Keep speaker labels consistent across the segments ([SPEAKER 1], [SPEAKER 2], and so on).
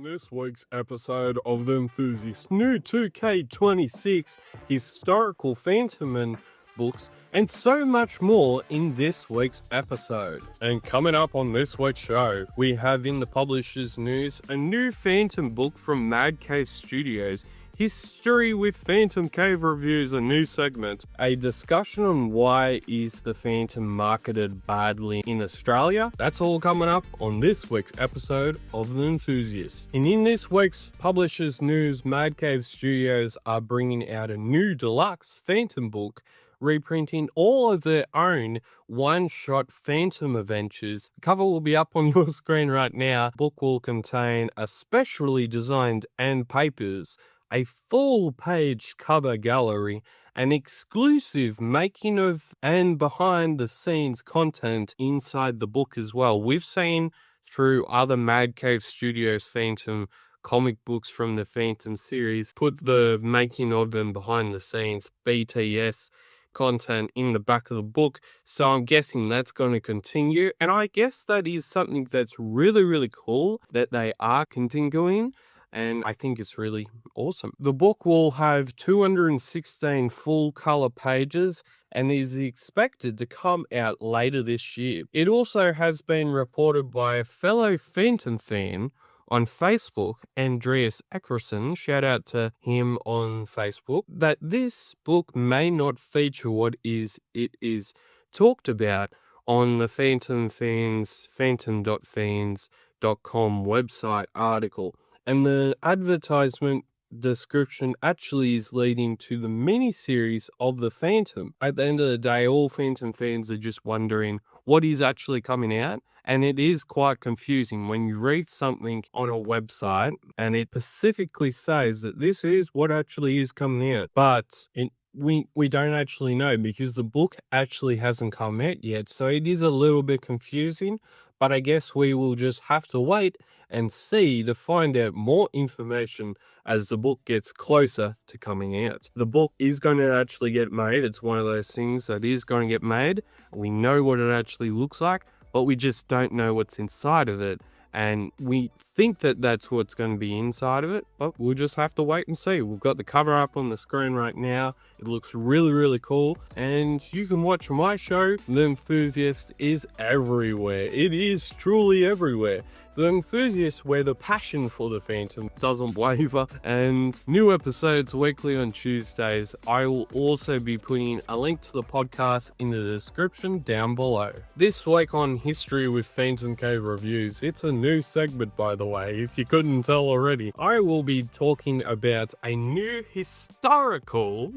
[SPEAKER 1] this week's episode of The Enthusiast, new 2K26 historical Fantomen books, and so much more in this week's episode. And coming up on this week's show, we have in the publisher's news a new Phantom book from Mad Cave Studios, History with Phantom Cave Reviews, a new segment, a discussion on why is the Phantom marketed badly in Australia. That's all coming up on this week's episode of The Enthusiast. And in this week's publisher's news, Mad Cave Studios are bringing out a new deluxe Phantom book, reprinting all of their own one-shot Phantom adventures. The cover will be up on your screen right now. The book will contain a specially designed end papers, a full-page cover gallery, an exclusive making of and behind-the-scenes content inside the book as well. We've seen through other Mad Cave Studios Phantom comic books from the Phantom series put the making of and behind-the-scenes BTS content in the back of the book, so I'm guessing that's going to continue, and I guess that is something that's really cool that they are continuing. And I think it's really awesome. The book will have 216 full-color pages and is expected to come out later this year. It also has been reported by a fellow Phantom fan on Facebook, Andreas Ackerson, shout out to him on Facebook, that this book may not feature what it is talked about on the Phantom Fans, phantom.fans.com website article. And the advertisement description actually is leading to the mini-series of the Phantom. At the end of the day, all Phantom fans are just wondering what is actually coming out. And it is quite confusing when you read something on a website and it specifically says that this is what actually is coming out. But we don't actually know because the book actually hasn't come out yet. So it is a little bit confusing. But I guess we will just have to wait and see to find out more information as the book gets closer to coming out. The book is going to actually get made. It's one of those things that is going to get made. We know what it actually looks like, but we just don't know what's inside of it. And we think that that's what's going to be inside of it, but we'll just have to wait and see. We've got the cover up on the screen right now. It looks really cool. And you can watch my show, The Enthusiast, is everywhere. It is truly everywhere. The Enthusiast, where the passion for the Phantom doesn't waver, and new episodes weekly on Tuesdays. I will also be putting a link to the podcast in the description down below. This week on History with Phantom Cave Reviews, it's a new segment, by the way, if you couldn't tell already. I will be talking about a new historical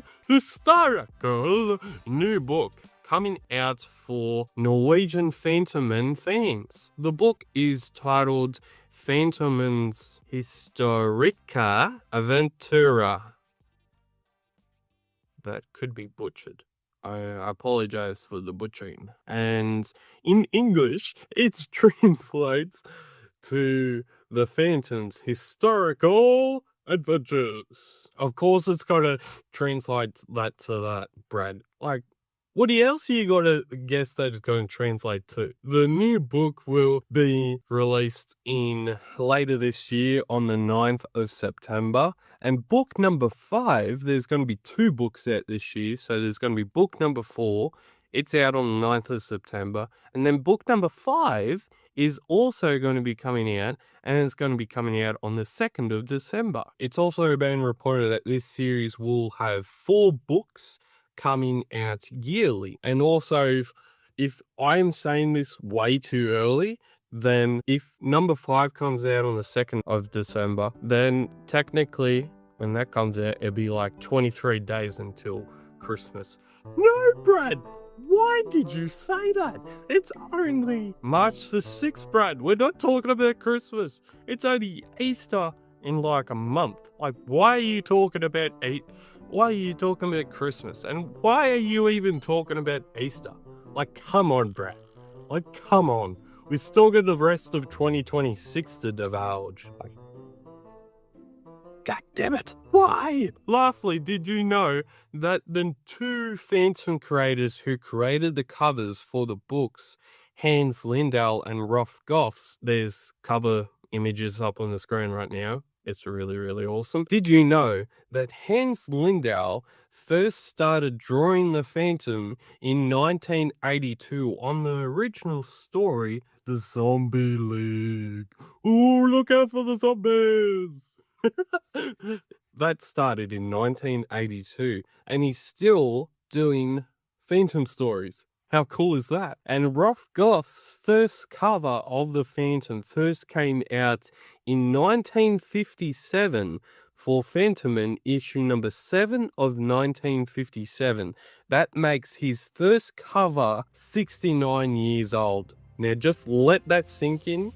[SPEAKER 1] new book coming out for Norwegian Fantomen fans. The book is titled Fantomen's Historica Aventura. That could be butchered. I apologize for the butchering. And in English, it translates to the Phantom's Historical Adventures. Of course, it's got to translate that to that, Brad. Like, what else you gotta guess that it's going to translate to? The new book will be released in later this year on the 9th of September. And book number 5, there's going to be 2 books out this year. So there's going to be book number 4. It's out on the 9th of September. And then book number 5 is also going to be coming out. And it's going to be coming out on the 2nd of December. It's also been reported that this series will have 4 books coming out yearly. And also, if I'm saying this way too early, then if number 5 comes out on the 2nd of December, then technically when that comes out, it'll be like 23 days until Christmas. No, Brad! Why did you say that? It's only March the 6th, Brad. We're not talking about Christmas. It's only Easter in like a month. Like, why are you talking about Why are you talking about Christmas? And why are you even talking about Easter? Like, come on, Brad. Like, come on. We still got the rest of 2026 to divulge. Like, God damn it. Why? Lastly, did you know that the 2 Phantom creators who created the covers for the books, Hans Lindahl and Rolf Goffs, there's cover images up on the screen right now. It's really, really awesome. Did you know that Hans Lindau first started drawing the Phantom in 1982 on the original story, The Zombie League? Ooh, look out for the zombies! That started in 1982, and he's still doing Phantom stories. How cool is that? And Rough Goth's first cover of the Phantom first came out in 1957 for Fantomen issue number 7 of 1957. That makes his first cover 69 years old. Now just let that sink in.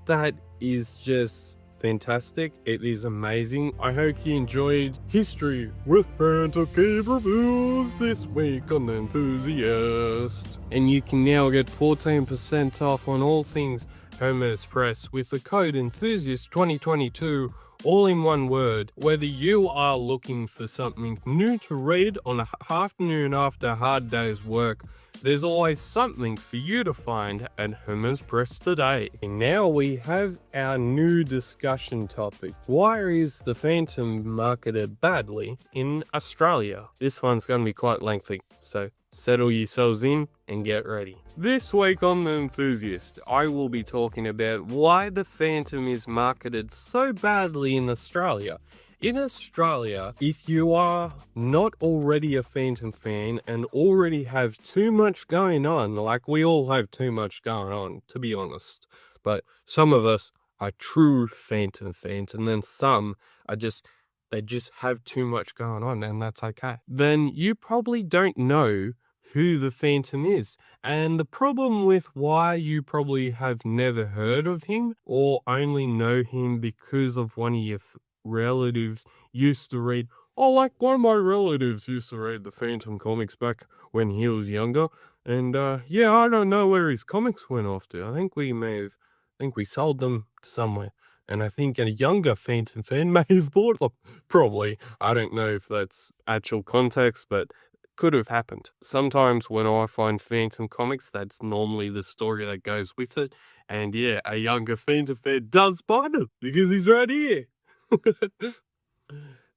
[SPEAKER 1] That is just fantastic. It is amazing. I hope you enjoyed History with Phantom Cave Reviews this week on Enthusiast. And you can now get 14% off on all things Hermes Press with the code Enthusiast 2022, all in one word. Whether you are looking for something new to read on an afternoon after a hard day's work, there's always something for you to find at Hermes Press today. And now we have our new discussion topic. Why is the Phantom marketed badly in Australia? This one's going to be quite lengthy, so settle yourselves in and get ready. This week on The Enthusiast, I will be talking about why the Phantom is marketed so badly in Australia. In Australia, if you are not already a Phantom fan and already have too much going on, like we all have too much going on, to be honest, but some of us are true Phantom fans, and then some are they just have too much going on, and that's okay. Then you probably don't know who the Phantom is. And the problem with why you probably have never heard of him or only know him because of one of your relatives used to read, like one of my relatives used to read the Phantom comics back when he was younger, and I don't know where his comics went off to. I think we sold them to somewhere, and I think a younger Phantom fan may have bought them. Probably. I don't know if that's actual context, but could have happened. Sometimes when I find Phantom comics, that's normally the story that goes with it, and yeah, a younger Phantom fan does buy them because he's right here.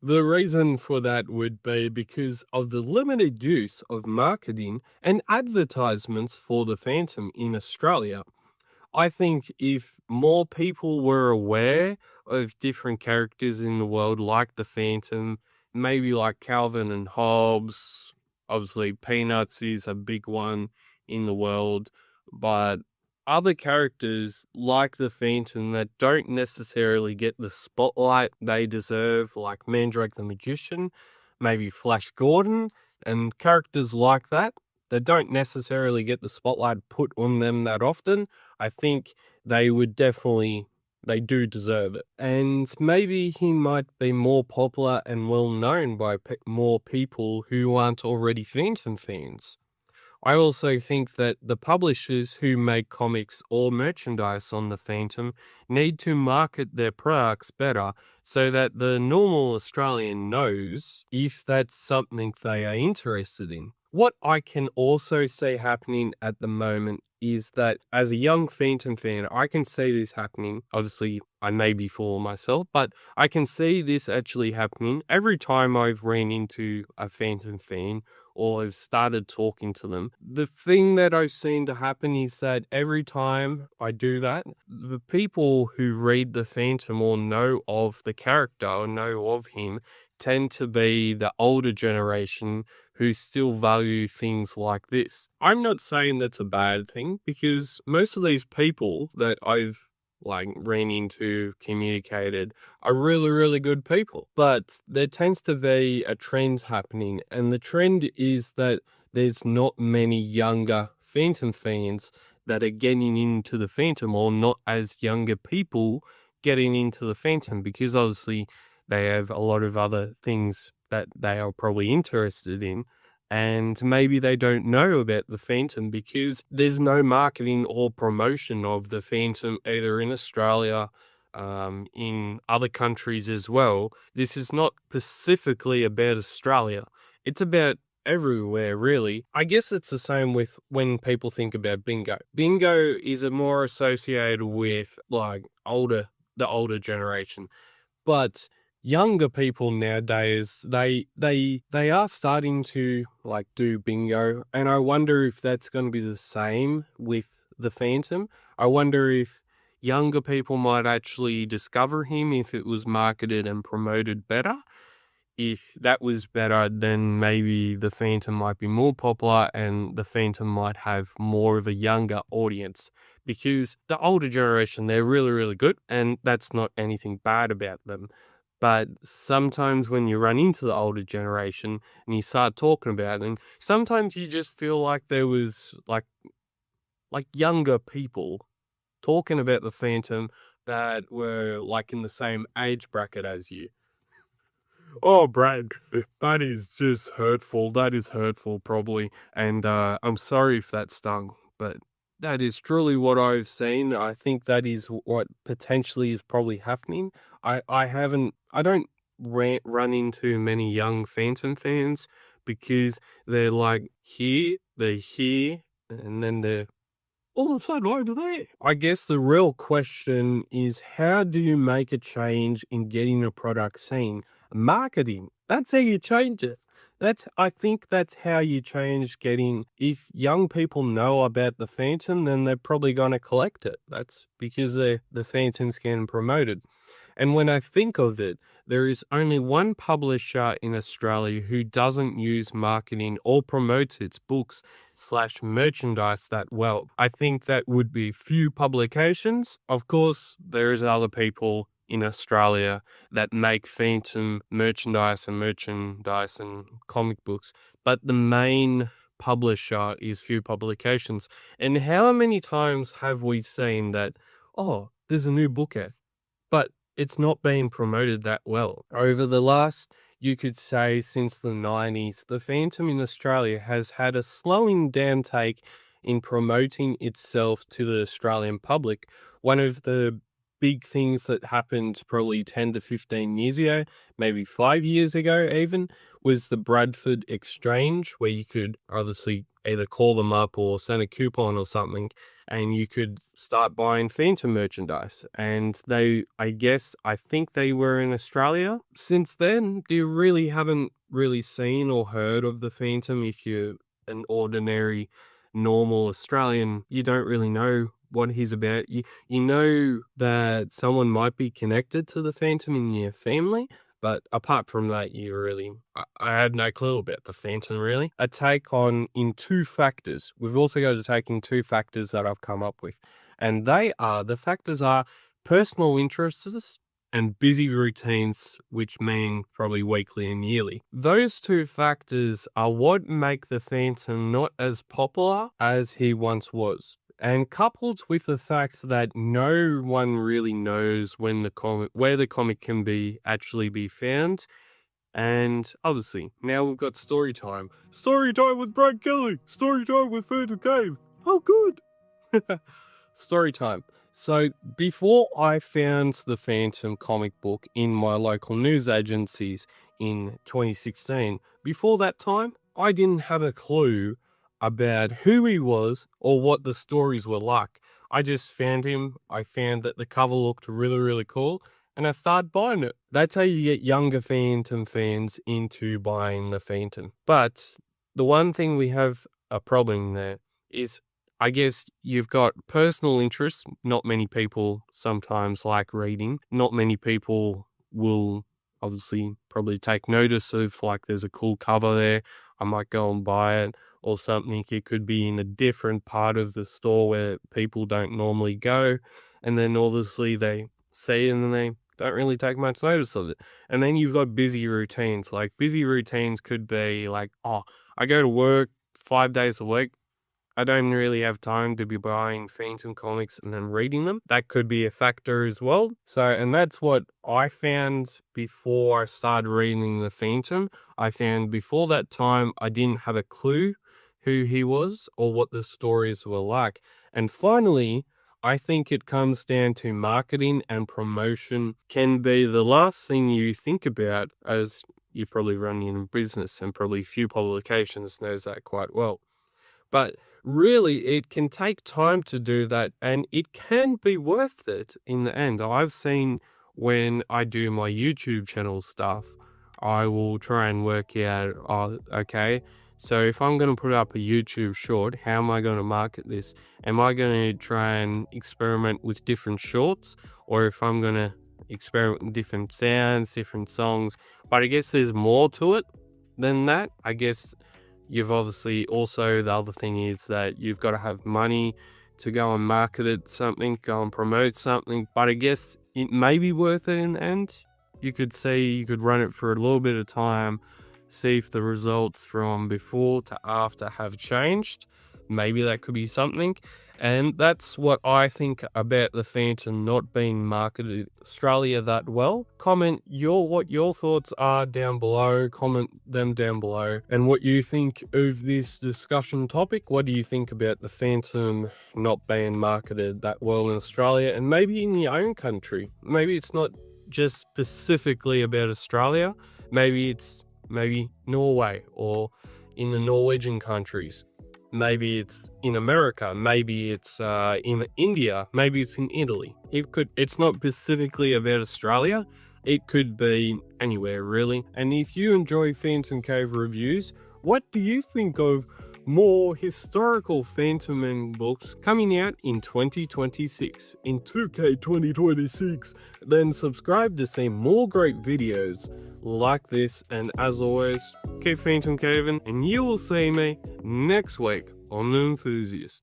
[SPEAKER 1] The reason for that would be because of the limited use of marketing and advertisements for the Phantom in Australia. I think if more people were aware of different characters in the world like the Phantom, maybe like Calvin and Hobbes, obviously Peanuts is a big one in the world, but other characters like the Phantom that don't necessarily get the spotlight they deserve, like Mandrake the Magician, maybe Flash Gordon, and characters like that don't necessarily get the spotlight put on them that often, I think they do deserve it. And maybe he might be more popular and well known by more people who aren't already Phantom fans. I also think that the publishers who make comics or merchandise on the Phantom need to market their products better so that the normal Australian knows if that's something they are interested in. What I can also see happening at the moment is that as a young Phantom fan, I can see this happening. Obviously, I may be fooling myself, but I can see this actually happening every time I've ran into a Phantom fan or I've started talking to them. The thing that I've seen to happen is that every time I do that, the people who read the Phantom or know of the character or know of him tend to be the older generation who still value things like this. I'm not saying that's a bad thing, because most of these people that I've ran into, communicated, are really, really good people. But there tends to be a trend happening, and the trend is that there's not many younger Phantom fans that are getting into the Phantom, or not as younger people getting into the Phantom, because obviously they have a lot of other things that they are probably interested in, and maybe they don't know about the Phantom because there's no marketing or promotion of the Phantom either in Australia, in other countries as well. This is not specifically about Australia. It's about everywhere, really. I guess it's the same with when people think about bingo. Bingo is a more associated with like the older generation. But younger people nowadays, they are starting to like do bingo, and I wonder if that's going to be the same with the Phantom. I wonder if younger people might actually discover him if it was marketed and promoted better. If that was better, then maybe the Phantom might be more popular and the Phantom might have more of a younger audience. Because the older generation, they're really, really good, and that's not anything bad about them. But sometimes when you run into the older generation and you start talking about them, sometimes you just feel like there was like younger people talking about the Phantom that were like in the same age bracket as you. Oh, Brad, that is just hurtful. That is hurtful, probably. And I'm sorry if that stung, but that is truly what I've seen. I think that is what potentially is probably happening. I don't run into many young Phantom fans because they're like they're here, and then they're all of a sudden over there. I guess the real question is, how do you make a change in getting a product seen? Marketing. That's how you change it. I think that's how you change getting, if young people know about the Phantom, then they're probably going to collect it. That's because the Phantom's getting promoted. And when I think of it, there is only one publisher in Australia who doesn't use marketing or promotes its books / merchandise that well. I think that would be few publications. Of course, there is other people in Australia that make Phantom merchandise and comic books, but the main publisher is few publications. And how many times have we seen that, oh, there's a new book out, but it's not being promoted that well? Over the last, you could say, since the 90s, the Phantom in Australia has had a slowing down take in promoting itself to the Australian public. One of the big things that happened probably 10 to 15 years ago, maybe 5 years ago even, was the Bradford Exchange, where you could obviously either call them up or send a coupon or something, and you could start buying Phantom merchandise. And I think they were in Australia. Since then, you really haven't really seen or heard of the Phantom. If you're an ordinary, normal Australian, you don't really know what he's about. You know that someone might be connected to the Phantom in your family, but apart from that, I had no clue about the Phantom, really. A take on in two factors. We've also got to take in two factors that I've come up with. And the factors are personal interests and busy routines, which mean probably weekly and yearly. Those two factors are what make the Phantom not as popular as he once was. And coupled with the fact that no one really knows where the comic can actually be found. And obviously, now we've got story time. Story time with Brad Kelly. Story time with Phantom Cave. Oh, good. Story time. So before I found the Phantom comic book in my local news agencies in 2016, before that time, I didn't have a clue about who he was or what the stories were like. I just found him. I found that the cover looked really, really cool, and I started buying it. That's how you get younger Phantom fans into buying the Phantom. But the one thing we have a problem there is, I guess you've got personal interests. Not many people sometimes like reading. Not many people will obviously probably take notice of, like, there's a cool cover there, I might go and buy it, or something. It could be in a different part of the store where people don't normally go, and then obviously they see it and then they don't really take much notice of it. And then you've got busy routines. Like, busy routines could be like, oh, I go to work 5 days a week, I don't really have time to be buying Phantom comics and then reading them. That could be a factor as well. So, and that's what I found before I started reading the Phantom. I found before that time, I didn't have a clue who he was or what the stories were like. And finally, I think it comes down to marketing and promotion can be the last thing you think about as you're probably running a business, and probably a few publications knows that quite well. But really, it can take time to do that, and it can be worth it in the end. I've seen when I do my YouTube channel stuff, I will try and work out, okay, so if I'm going to put up a YouTube short, how am I going to market this? Am I going to try and experiment with different shorts, or if I'm going to experiment with different sounds, different songs? But I guess there's more to it than that. I guess you've obviously also, the other thing is that you've got to have money to go and market it, something, go and promote something. But I guess it may be worth it in the end. You could run it for a little bit of time, see if the results from before to after have changed. Maybe that could be something. And that's what I think about the Phantom not being marketed in Australia that well. Comment what your thoughts are down below. Comment them down below. And what you think of this discussion topic. What do you think about the Phantom not being marketed that well in Australia, and maybe in your own country? Maybe it's not just specifically about Australia. Maybe it's Norway, or in the Norwegian countries. Maybe it's in America, maybe it's in India, maybe it's in Italy. It's not specifically about Australia. It could be anywhere, really. And if you enjoy Phantom Cave reviews, what do you think of more historical Fantomen books coming out in 2026, in 2K 2026? Then subscribe to see more great videos like this, and as always, keep Phantom Caving, and you will see me next week on The Enthusiast.